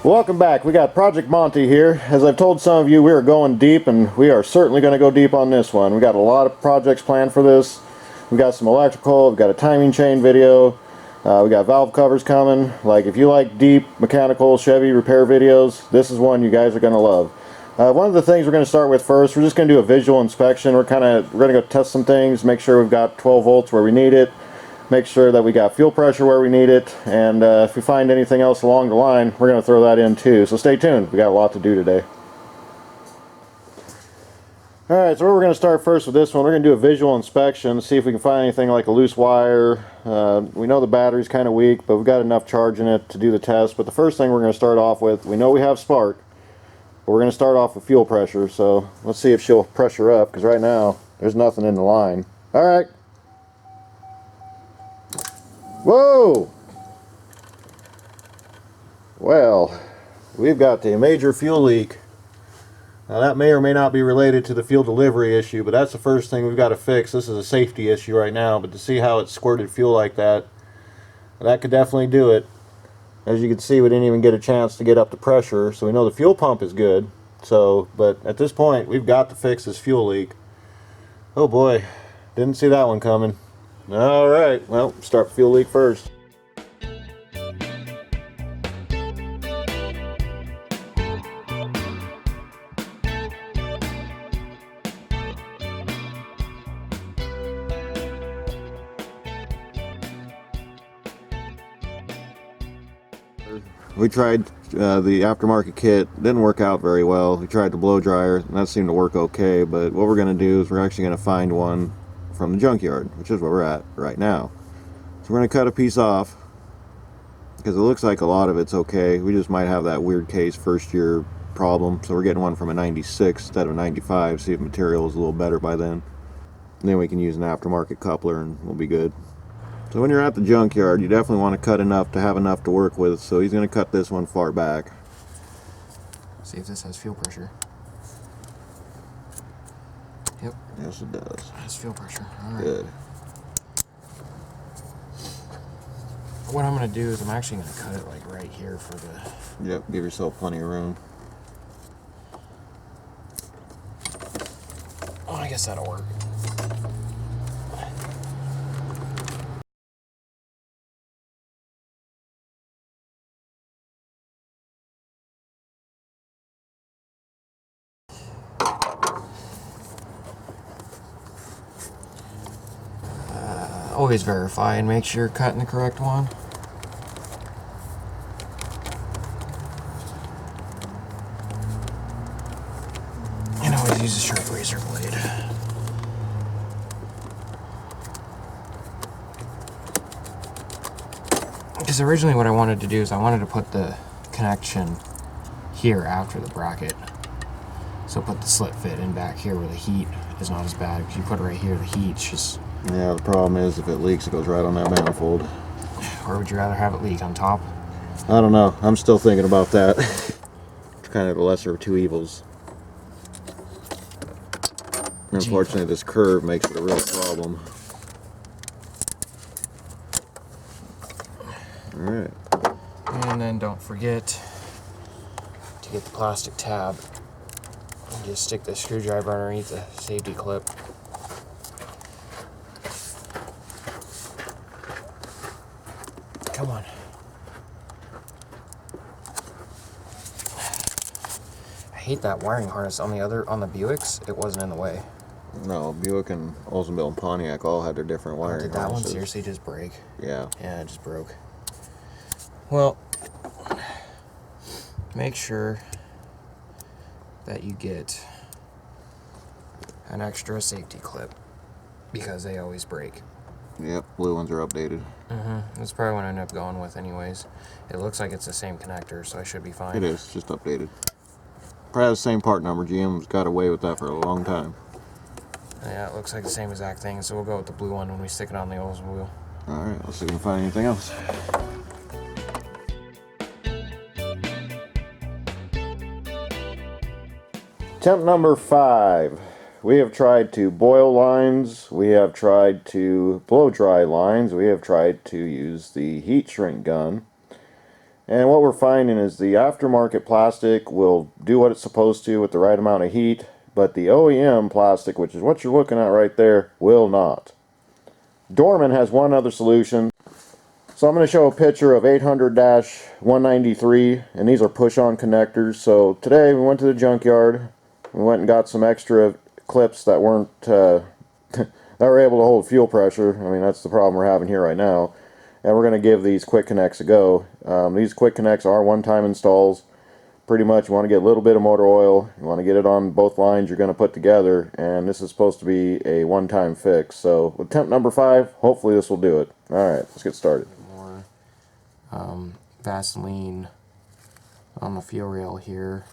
Welcome back. We got Project Monty here. As I've told some of you, we are going deep, and we are certainly going to go deep on this one. We got a lot of projects planned for this. We got some electrical, we've got a timing chain video, we got valve covers coming. Like, if you like deep mechanical Chevy repair videos, this is one you guys are going to love. One of the things we're going to start with first, we're just going to do a visual inspection. We're going to go test some things, make sure we've got 12 volts where we need it, make sure that we got fuel pressure where we need it, and if we find anything else along the line, we're going to throw that in too. So stay tuned. We got a lot to do today. Alright, so we're going to start first with this one. We're going to do a visual inspection, see if we can find anything like a loose wire. We know the battery's kind of weak, but we've got enough charge in it to do the test. But the first thing we're going to start off with, we know we have spark, but we're going to start off with fuel pressure. So let's see if she'll pressure up, because right now there's nothing in the line. Alright. Whoa! Well, we've got a major fuel leak. Now that may or may not be related to the fuel delivery issue, but that's the first thing we've got to fix. This is a safety issue right now, but to see how it squirted fuel like that, that could definitely do it. As you can see, we didn't even get a chance to get up to pressure, so we know the fuel pump is good. So, but at this point, we've got to fix this fuel leak. Oh boy, didn't see that one coming. Alright, well, start the fuel leak first. We tried the aftermarket kit, didn't work out very well. We tried the blow dryer, and that seemed to work okay, but what we're going to do is we're actually going to find one from the junkyard, which is where we're at right now. So we're going to cut a piece off, because it looks like a lot of it's okay. We just might have that weird case first year problem, so we're getting one from a 96 instead of a 95, see if material is a little better by then. And then we can use an aftermarket coupler and we'll be good. So when you're at the junkyard, you definitely want to cut enough to have enough to work with. So he's going to cut this one far back. See if this has fuel pressure. Yep. Yes, it does. It has fuel pressure. All right. Good. What I'm going to do is I'm actually going to cut it like right here for the... Yep, give yourself plenty of room. Oh, I guess that'll work. Always verify and make sure you're cutting the correct one. And always use a sharp razor blade. Because originally what I wanted to do is I wanted to put the connection here after the bracket. So put the slit fit in back here where the heat is not as bad. Because you put it right here, the heat's just... Yeah, the problem is if it leaks, it goes right on that manifold. Or would you rather have it leak on top? I don't know. I'm still thinking about that. It's kind of the lesser of two evils. Unfortunately, this curve makes it a real problem. Alright. And then don't forget to get the plastic tab. And just stick the screwdriver underneath the safety clip. Come on. I hate that wiring harness on the Buicks. It wasn't in the way. No, Buick and Oldsmobile and Pontiac all had their different wiring Did that harnesses. one seriously just break? Yeah. Yeah, it just broke. Well, make sure that you get an extra safety clip because they always break. Yep, blue ones are updated. That's probably what I ended up going with anyways. It looks like it's the same connector, so I should be fine. It is, just updated. Probably the same part number. GM's got away with that for a long time. Yeah, it looks like the same exact thing, so we'll go with the blue one when we stick it on the Oldsmobile. Alright, let's see if we can find anything else. Attempt number 5. We have tried to boil lines, we have tried to blow dry lines, we have tried to use the heat shrink gun, And what we're finding is the aftermarket plastic will do what it's supposed to with the right amount of heat, but the OEM plastic, which is what you're looking at right there, will not. Dorman has one other solution. So I'm going to show a picture of 800-193, and these are push-on connectors. So today we went to the junkyard, we went and got some extra clips that weren't that were able to hold fuel pressure. I mean, that's the problem we're having here right now. And we're going to give these quick connects a go. These quick connects are one-time installs. Pretty much you want to get a little bit of motor oil, you want to get it on both lines you're going to put together, and this is supposed to be a one-time fix. So with temp number 5, hopefully this will do it. Alright, let's get started. More Vaseline on the fuel rail here,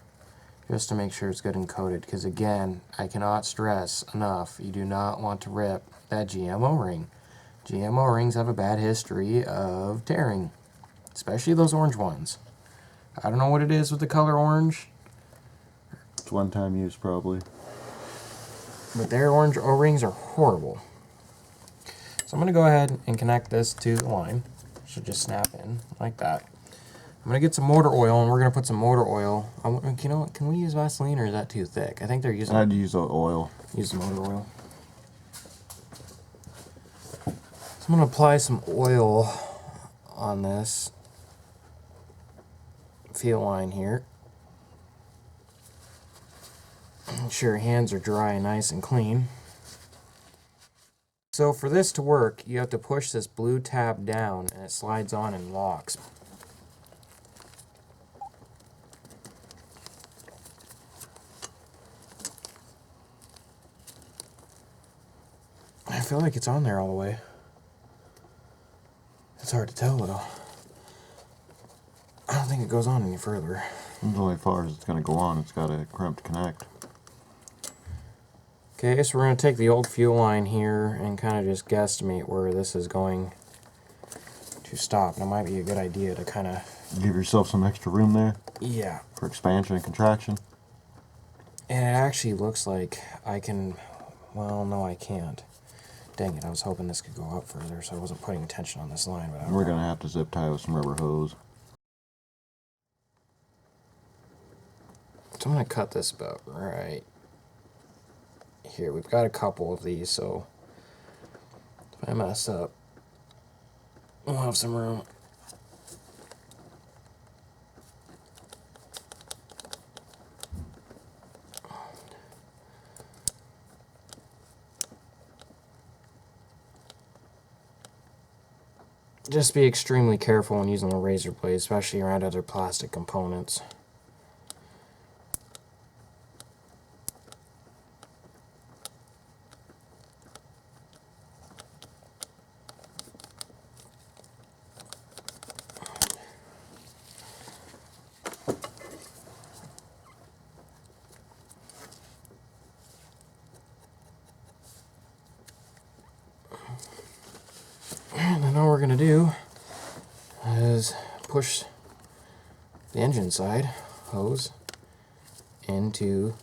just to make sure it's good and coated, because again, I cannot stress enough, you do not want to rip that GM O-ring. GM O-rings have a bad history of tearing, especially those orange ones. I don't know what it is with the color orange. It's one-time use probably. But their orange O-rings are horrible. So I'm going to go ahead and connect this to the line. It should just snap in like that. I'm going to get some motor oil, and we're going to put some motor oil. You know what, can we use Vaseline, or is that too thick? I think they're using... I'd use the oil. Use the motor oil. So I'm going to apply some oil on this fuel line here. Make sure your hands are dry and nice and clean. So for this to work, you have to push this blue tab down and it slides on and locks. I feel like it's on there all the way. It's hard to tell though. I don't think it goes on any further. It's only as far as it's going to go on. It's got a crimp to connect. Okay, so we're going to take the old fuel line here and kind of just guesstimate where this is going to stop. And it might be a good idea to kind of... Give yourself some extra room there. Yeah. For expansion and contraction. And it actually looks like I can... Well, no, I can't. Dang it, I was hoping this could go up further, so I wasn't putting attention on this line. But We're going to have to zip tie with some rubber hose. So I'm going to cut this about right here. We've got a couple of these, so if I mess up, we'll have some room. Just be extremely careful when using a razor blade, especially around other plastic components. And then all we're going to do is push the engine side hose into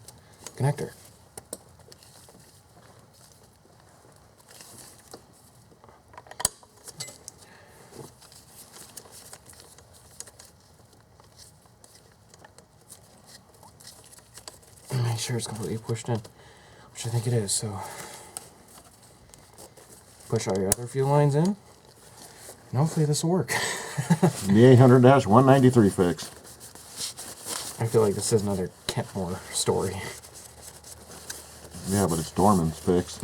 the connector. And make sure it's completely pushed in, which I think it is, so push all your other fuel lines in, and hopefully this will work. The 800-193 fix. I feel like this is another Kentmore story. Yeah, but it's Dorman's fix.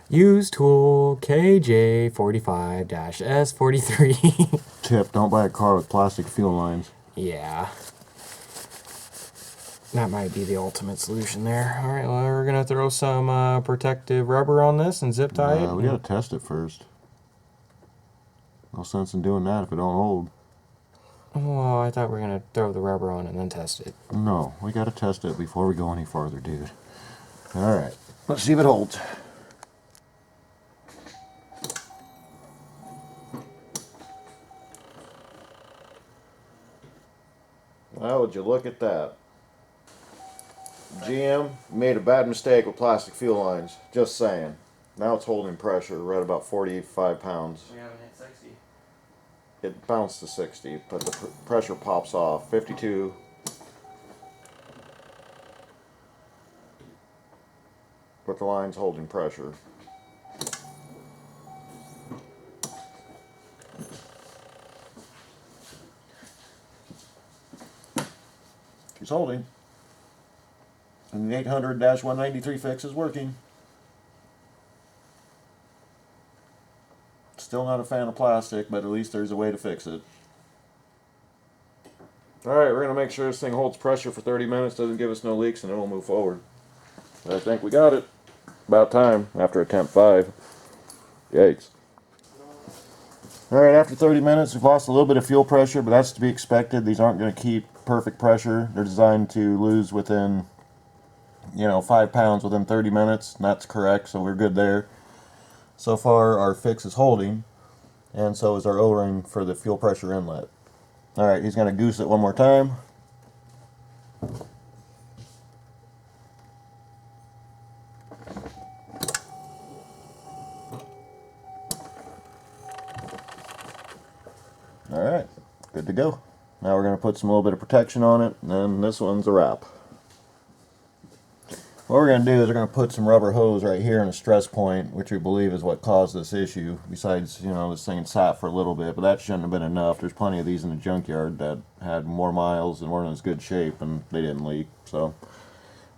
Use tool KJ45-S43. Tip, don't buy a car with plastic fuel lines. Yeah. That might be the ultimate solution there. Alright, well, we're going to throw some protective rubber on this and zip tie it. We got to test it first. No sense in doing that if it don't hold. Oh, I thought we were going to throw the rubber on and then test it. No, we got to test it before we go any farther, dude. Alright, let's see if it holds. Well, would you look at that? GM made a bad mistake with plastic fuel lines. Just saying. Now it's holding pressure right about 45 pounds. We haven't hit 60. it bounced to 60, but the pressure pops off. 52. But the line's holding pressure. He's holding. And the 800-193 fix is working. Still not a fan of plastic, but at least there's a way to fix it. Alright, we're going to make sure this thing holds pressure for 30 minutes, doesn't give us no leaks, and then we'll move forward. I think we got it. About time, after attempt 5. Yikes. Alright, after 30 minutes, we've lost a little bit of fuel pressure, but that's to be expected. These aren't going to keep perfect pressure. They're designed to lose within, 5 pounds within 30 minutes, and that's correct, so we're good there. So far, our fix is holding, and so is our O-ring for the fuel pressure inlet. Alright, he's going to goose it one more time. Alright, good to go. Now we're going to put some little bit of protection on it, and then this one's a wrap. What we're going to do is we're going to put some rubber hose right here in a stress point, which we believe is what caused this issue. Besides, this thing sat for a little bit, but that shouldn't have been enough. There's plenty of these in the junkyard that had more miles and weren't in as good shape, and they didn't leak. So,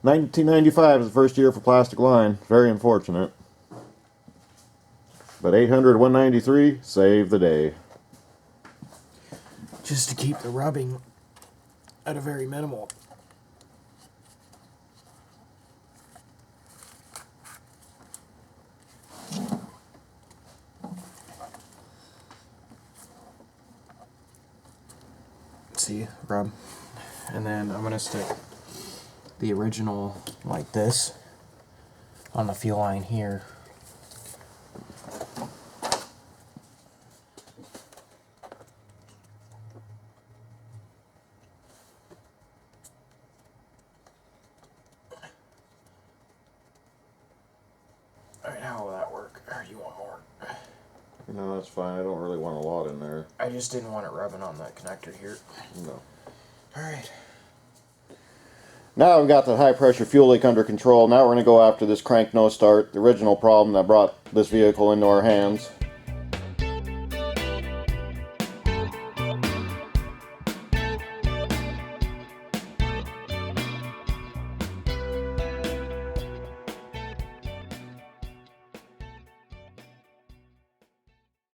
1995 is the first year for plastic line. Very unfortunate. But 800-193 saved the day. Just to keep the rubbing at a very minimal. See, rub. And then I'm going to stick the original like this on the fuel line here. Alright, how will that work? Or you want more? No, that's fine. I don't really want a lot in there. I just didn't want it rubbing on that connector here. No. Alright. Now we've got the high pressure fuel leak under control. Now we're going to go after this crank no start, the original problem that brought this vehicle into our hands.